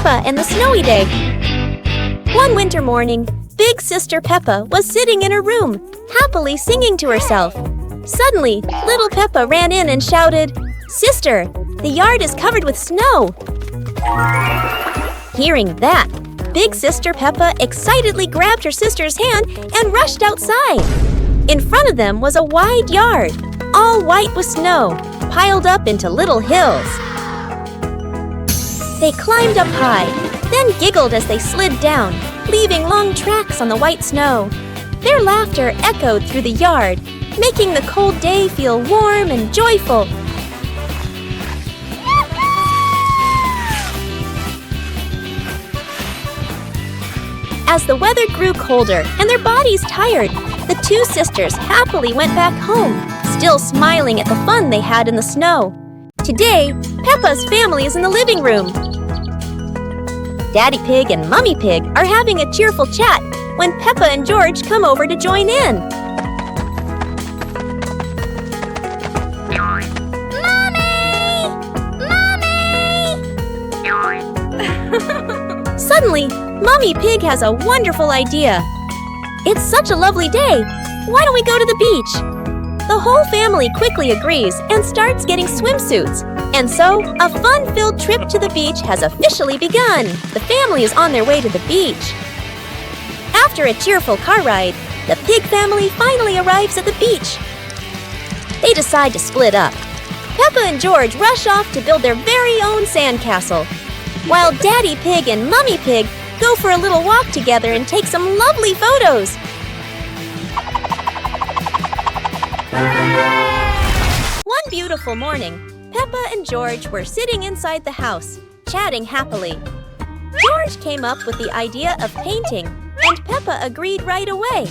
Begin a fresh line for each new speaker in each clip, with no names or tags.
Peppa and the Snowy Day. One winter morning, Big Sister Peppa was sitting in her room, happily singing to herself. Suddenly, little Peppa ran in and shouted, "Sister, the yard is covered with snow." Hearing that, Big Sister Peppa excitedly grabbed her sister's hand and rushed outside. In front of them was a wide yard, all white with snow, piled up into little hills. They climbed up high, then giggled as they slid down, leaving long tracks on the white snow. Their laughter echoed through the yard, making the cold day feel warm and joyful. As the weather grew colder and their bodies tired, the two sisters happily went back home, still smiling at the fun they had in the snow. Today, Peppa's family is in the living room. Daddy Pig and Mummy Pig are having a cheerful chat when Peppa and George come over to join in. Mommy! Mommy! Suddenly, Mummy Pig has a wonderful idea. It's such a lovely day. Why don't we go to the beach? The whole family quickly agrees and starts getting swimsuits. And so, a fun-filled trip to the beach has officially begun. The family is on their way to the beach. After a cheerful car ride, the Pig family finally arrives at the beach. They decide to split up. Peppa and George rush off to build their very own sandcastle, while Daddy Pig and Mummy Pig go for a little walk together and take some lovely photos. One beautiful morning, Peppa and George were sitting inside the house, chatting happily. George came up with the idea of painting, and Peppa agreed right away.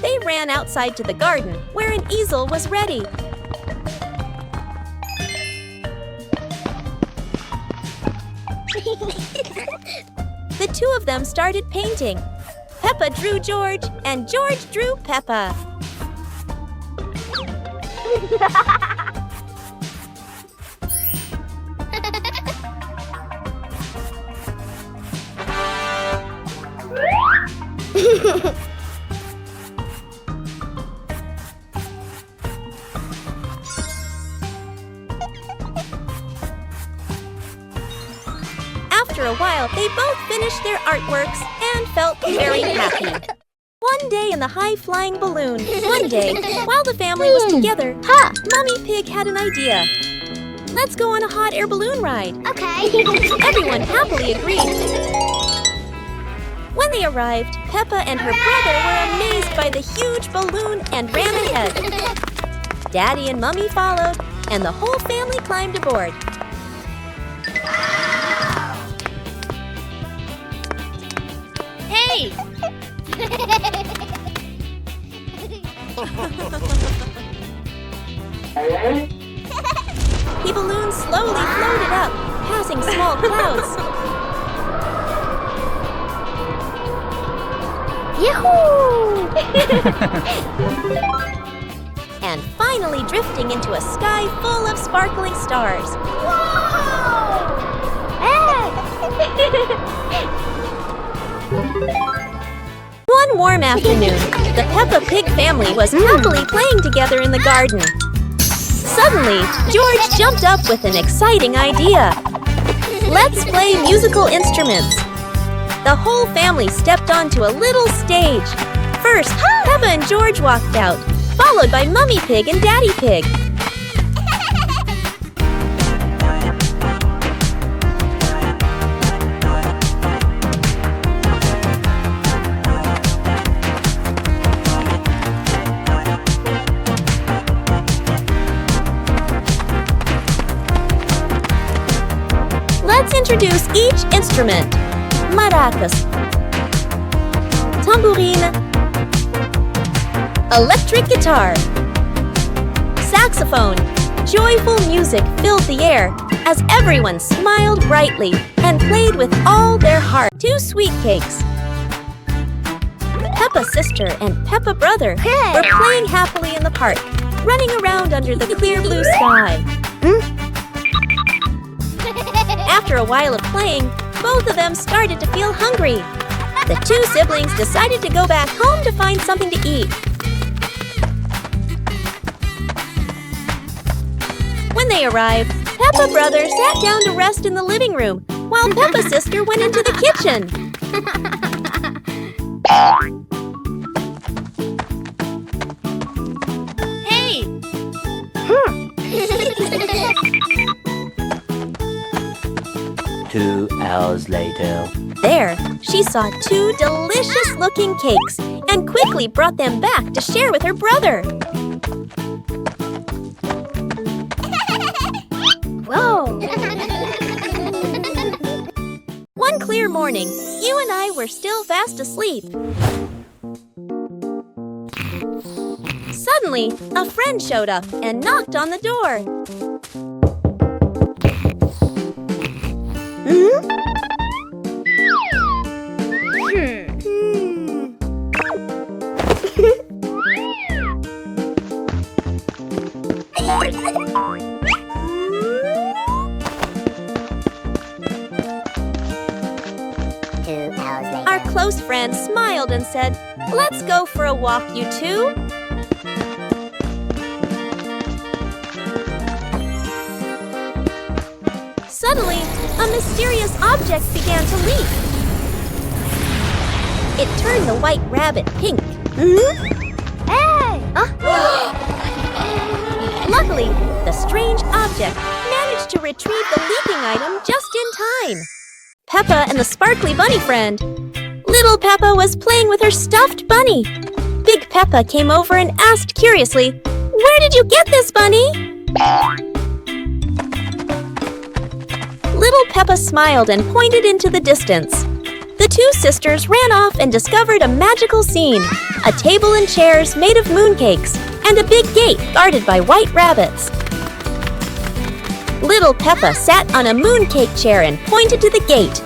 They ran outside to the garden, where an easel was ready. The two of them started painting. Peppa drew George, and George drew Peppa. After a while, they both finished their artworks and felt very happy. One day in the high-flying balloon. One day, while the family was together, Mummy Pig had an idea. Let's go on a hot air balloon ride.
Okay.
Everyone happily agreed. When they arrived, Peppa and her brother were amazed by the huge balloon and ran ahead. Daddy and Mummy followed, and the whole family climbed aboard. Hey! The balloon slowly floated up, passing small clouds. Yahoo! And finally drifting into a sky full of sparkling stars.
Whoa!
One warm afternoon, the Peppa Pig family was happily playing together in the garden. Suddenly, George jumped up with an exciting idea. Let's play musical instruments. The whole family stepped onto a little stage. First, Peppa and George walked out, followed by Mummy Pig and Daddy Pig. Let's introduce each instrument. Maracas, tambourine, electric guitar, saxophone. Joyful music filled the air as everyone smiled brightly and played with all their heart. 2 sweet cakes. Peppa's sister and Peppa brother were playing happily in the park, running around under the clear blue sky. After a while of playing, both of them started to feel hungry. The two siblings decided to go back home to find something to eat. When they arrived, Peppa brother sat down to rest in the living room, while Peppa sister went into the kitchen.
Hey!
2 hours later.
There, she saw 2 delicious-looking cakes and quickly brought them back to share with her brother.
Whoa!
One clear morning, you and I were still fast asleep. Suddenly, a friend showed up and knocked on the door. Our close friend smiled and said, "Let's go for a walk, you two." Suddenly, a mysterious object began to leap. It turned the white rabbit pink.
Hey!
Luckily, the strange object managed to retrieve the leaping item just in time. Peppa and the sparkly bunny friend. Little Peppa was playing with her stuffed bunny. Big Peppa came over and asked curiously, "Where did you get this, bunny?" Little Peppa smiled and pointed into the distance. The two sisters ran off and discovered a magical scene, a table and chairs made of mooncakes, and a big gate guarded by white rabbits. Little Peppa sat on a mooncake chair and pointed to the gate.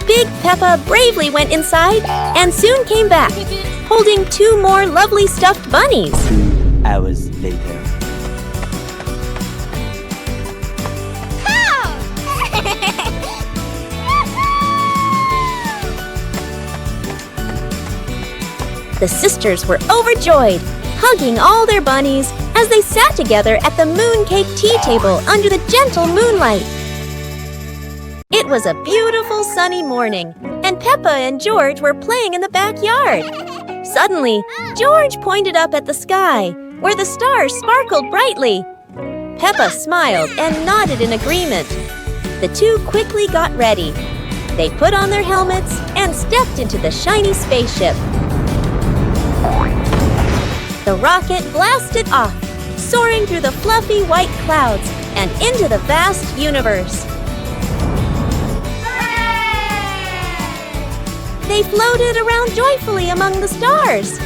Big Peppa bravely went inside and soon came back, holding 2 more lovely stuffed bunnies.
2 hours later.
The sisters were overjoyed, hugging all their bunnies as they sat together at the mooncake tea table under the gentle moonlight. It was a beautiful sunny morning, and Peppa and George were playing in the backyard. Suddenly, George pointed up at the sky, where the stars sparkled brightly. Peppa smiled and nodded in agreement. The two quickly got ready. They put on their helmets and stepped into the shiny spaceship. The rocket blasted off, soaring through the fluffy white clouds and into the vast universe. They floated around joyfully among the stars.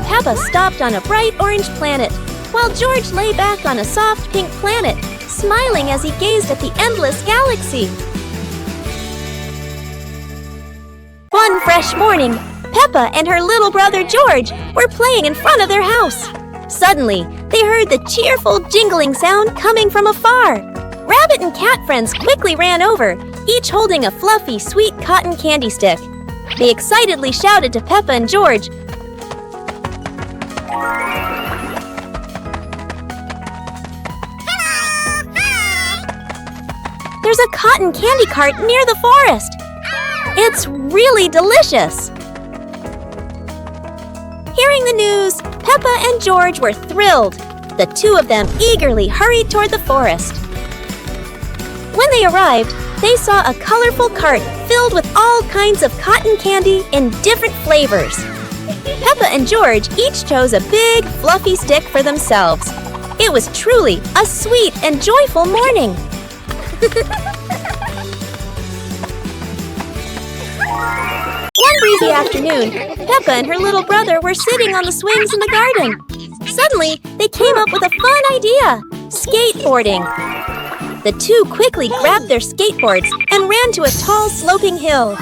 Peppa stopped on a bright orange planet, while George lay back on a soft pink planet, smiling as he gazed at the endless galaxy. One fresh morning, Peppa and her little brother George were playing in front of their house. Suddenly, they heard the cheerful jingling sound coming from afar. Rabbit and cat friends quickly ran over, each holding a fluffy, sweet cotton candy stick. They excitedly shouted to Peppa and George, "There's a cotton candy cart near the forest. It's really delicious." Hearing the news, Peppa and George were thrilled. The two of them eagerly hurried toward the forest. When they arrived, they saw a colorful cart filled with all kinds of cotton candy in different flavors. Peppa and George each chose a big, fluffy stick for themselves. It was truly a sweet and joyful morning. One breezy afternoon, Peppa and her little brother were sitting on the swings in the garden. Suddenly, they came up with a fun idea: skateboarding. The two quickly grabbed their skateboards and ran to a tall, sloping hill.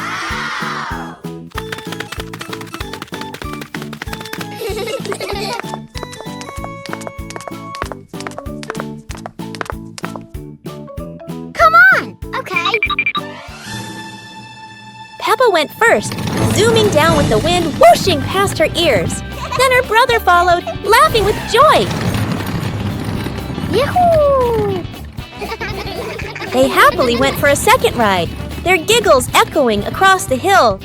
Peppa went first, zooming down with the wind whooshing past her ears. Then her brother followed, laughing with joy.
Yahoo!
They happily went for a second ride, their giggles echoing across the hill.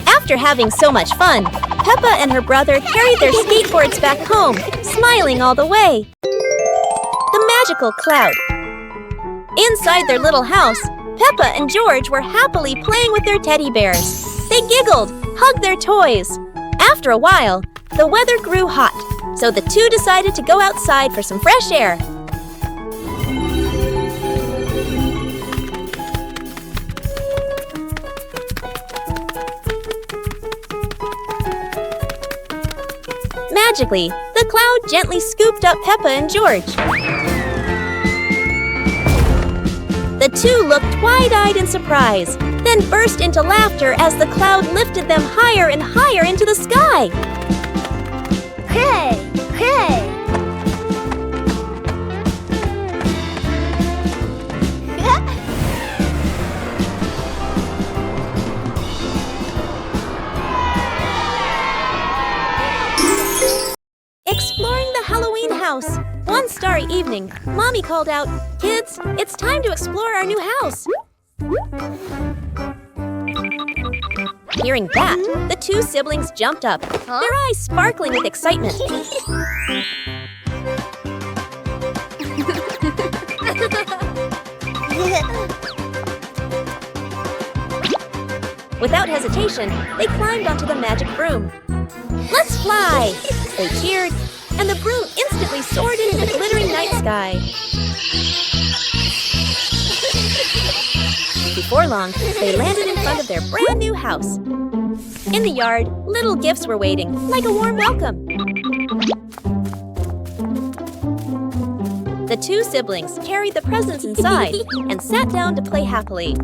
After having so much fun, Peppa and her brother carried their skateboards back home, smiling all the way. The magical cloud. Inside their little house, Peppa and George were happily playing with their teddy bears. They giggled, hugged their toys. After a while, the weather grew hot, so the two decided to go outside for some fresh air. Magically, the cloud gently scooped up Peppa and George. The two looked wide-eyed in surprise, then burst into laughter as the cloud lifted them higher and higher into the sky.
Hey! Hey!
Exploring the Halloween house. One starry evening, Mommy called out, "Kids, it's time to explore our new house." Hearing that, the two siblings jumped up, their eyes sparkling with excitement. Without hesitation, they climbed onto the magic broom. "Let's fly!" They cheered, and the broom instantly soared into the glittering night sky. Before long, they landed in front of their brand new house. In the yard, little gifts were waiting, like a warm welcome. The two siblings carried the presents inside and sat down to play happily.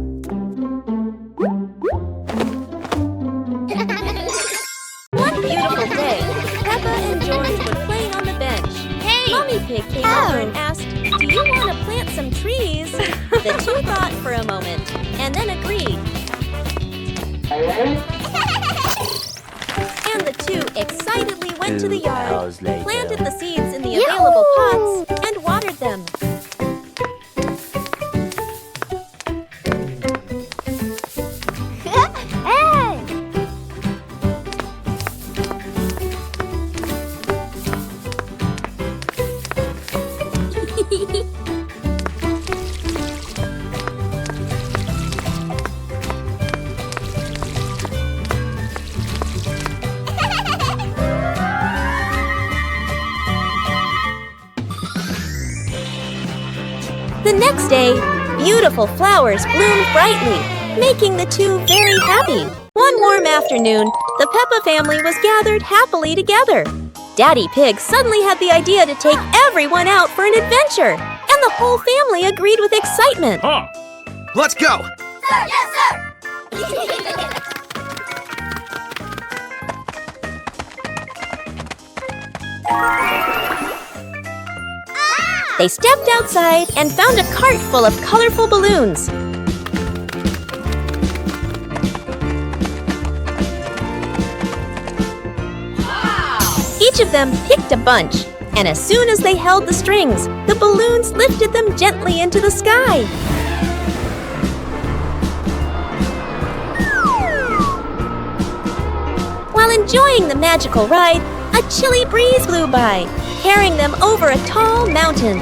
One beautiful day, Peppa and George were playing on the bench.
Hey!
Mommy Pig came over and asked, "Do you want to plant some trees?" The two thought for a moment and then agreed. And the two excitedly went to the
2
yard,
hours later.
planted the seeds in the available pots, and watered them.
Hey!
The next day, beautiful flowers bloomed brightly, making the two very happy. One warm afternoon, the Peppa family was gathered happily together. Daddy Pig suddenly had the idea to take everyone out for an adventure, and the whole family agreed with excitement.
Huh.
Let's go!
Sir, yes, sir!
They stepped outside and found a cart full of colorful balloons. Each of them picked a bunch, and as soon as they held the strings, the balloons lifted them gently into the sky. While enjoying the magical ride, a chilly breeze blew by, carrying them over a tall mountain.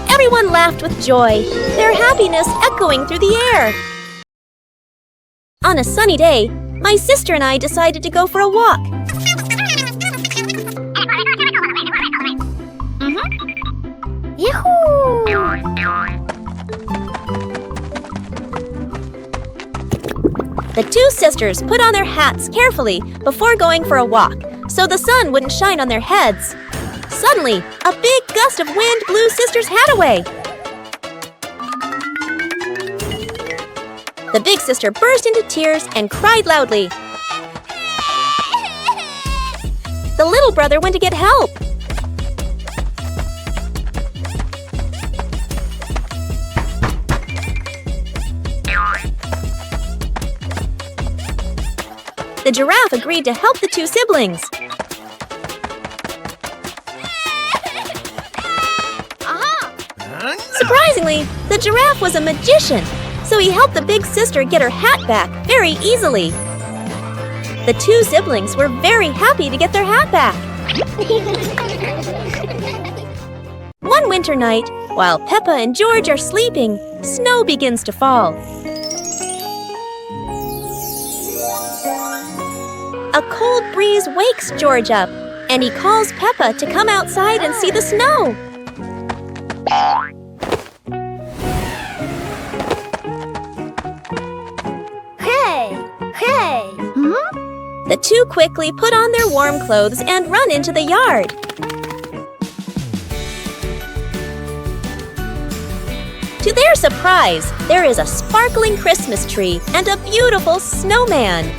Everyone laughed with joy, their happiness echoing through the air. On a sunny day, my sister and I decided to go for a walk.
Yahoo!
The two sisters put on their hats carefully before going for a walk, so the sun wouldn't shine on their heads. Suddenly, a big gust of wind blew Sister's hat away. The big sister burst into tears and cried loudly. The little brother went to get help. The giraffe agreed to help the two siblings. Surprisingly, the giraffe was a magician, so he helped the big sister get her hat back very easily. The two siblings were very happy to get their hat back. One winter night, while Peppa and George are sleeping, snow begins to fall. A cold breeze wakes George up, and he calls Peppa to come outside and see the snow.
Hey!
The two quickly put on their warm clothes and run into the yard. To their surprise, there is a sparkling Christmas tree and a beautiful snowman.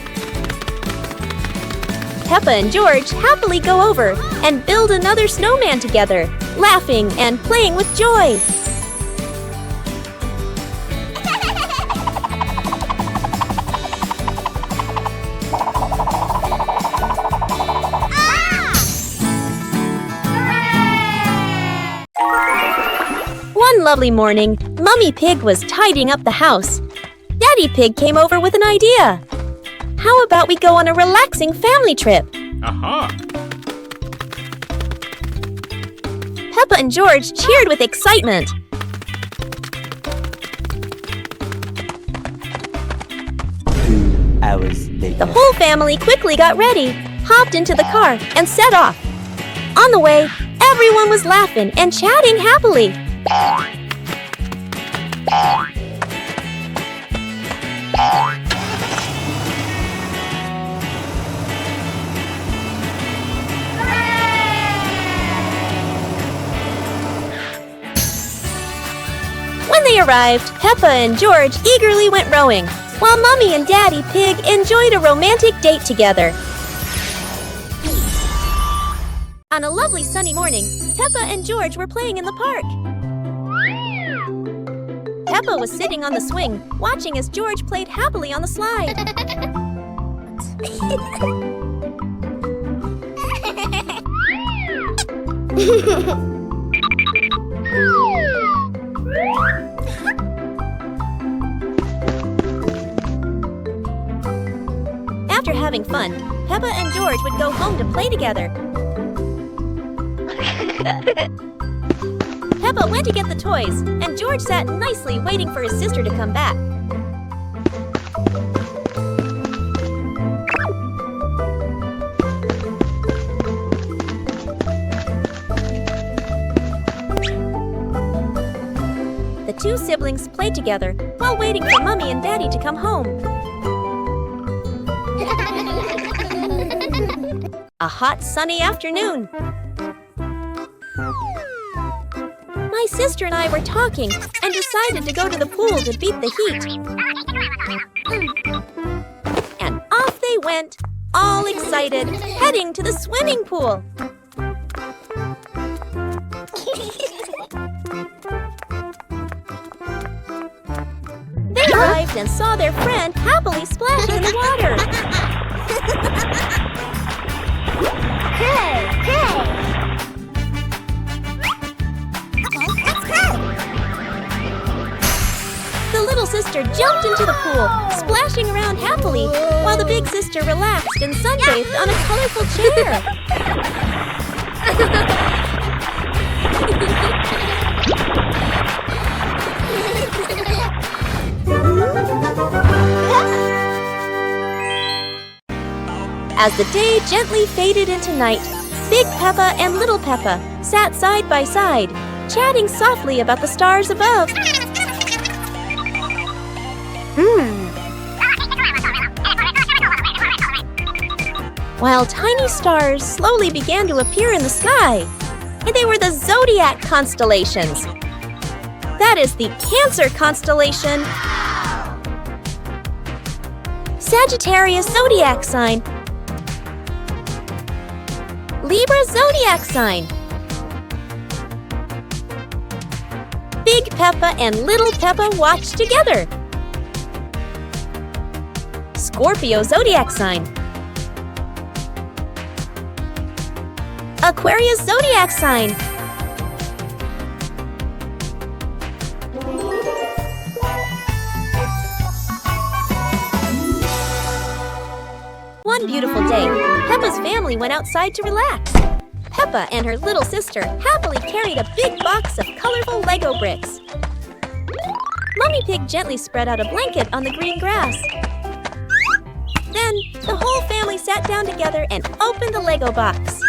Peppa and George happily go over and build another snowman together, laughing and playing with joy. One lovely morning, Mummy Pig was tidying up the house. Daddy Pig came over with an idea. How about we go on a relaxing family trip? Peppa and George cheered with excitement.
Hours later.
The whole family quickly got ready, hopped into the car, and set off. On the way, everyone was laughing and chatting happily. When they arrived, Peppa and George eagerly went rowing, while Mummy and Daddy Pig enjoyed a romantic date together. On a lovely sunny morning, Peppa and George were playing in the park. Peppa was sitting on the swing, watching as George played happily on the slide. After having fun, Peppa and George would go home to play together. Peppa went to get the toys, and George sat nicely waiting for his sister to come back. The two siblings played together while waiting for Mummy and Daddy to come home. A hot, sunny afternoon. My sister and I were talking and decided to go to the pool to beat the heat. And off they went, all excited, heading to the swimming pool. They arrived and saw their friend happily splashing in the water.
Hey!
The little sister jumped into the pool, splashing around happily, while the big sister relaxed and sunbathed on a colorful chair. As the day gently faded into night, Big Peppa and Little Peppa sat side by side, chatting softly about the stars above. While tiny stars slowly began to appear in the sky, and they were the zodiac constellations. That is the Cancer constellation, Sagittarius zodiac sign, Libra zodiac sign, Big Peppa and Little Peppa watched together, Scorpio zodiac sign, Aquarius zodiac sign. One beautiful day, Peppa's family went outside to relax. Peppa and her little sister happily carried a big box of colorful Lego bricks. Mummy Pig gently spread out a blanket on the green grass. Then, the whole family sat down together and opened the Lego box.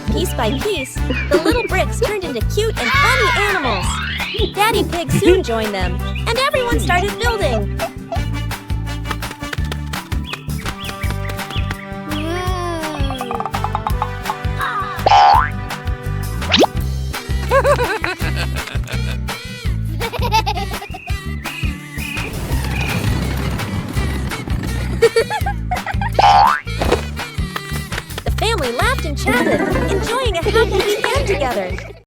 Piece by piece, the little bricks turned into cute and funny animals. Daddy Pig soon joined them, and everyone started building. The family laughed and chatted, enjoying a happy weekend together.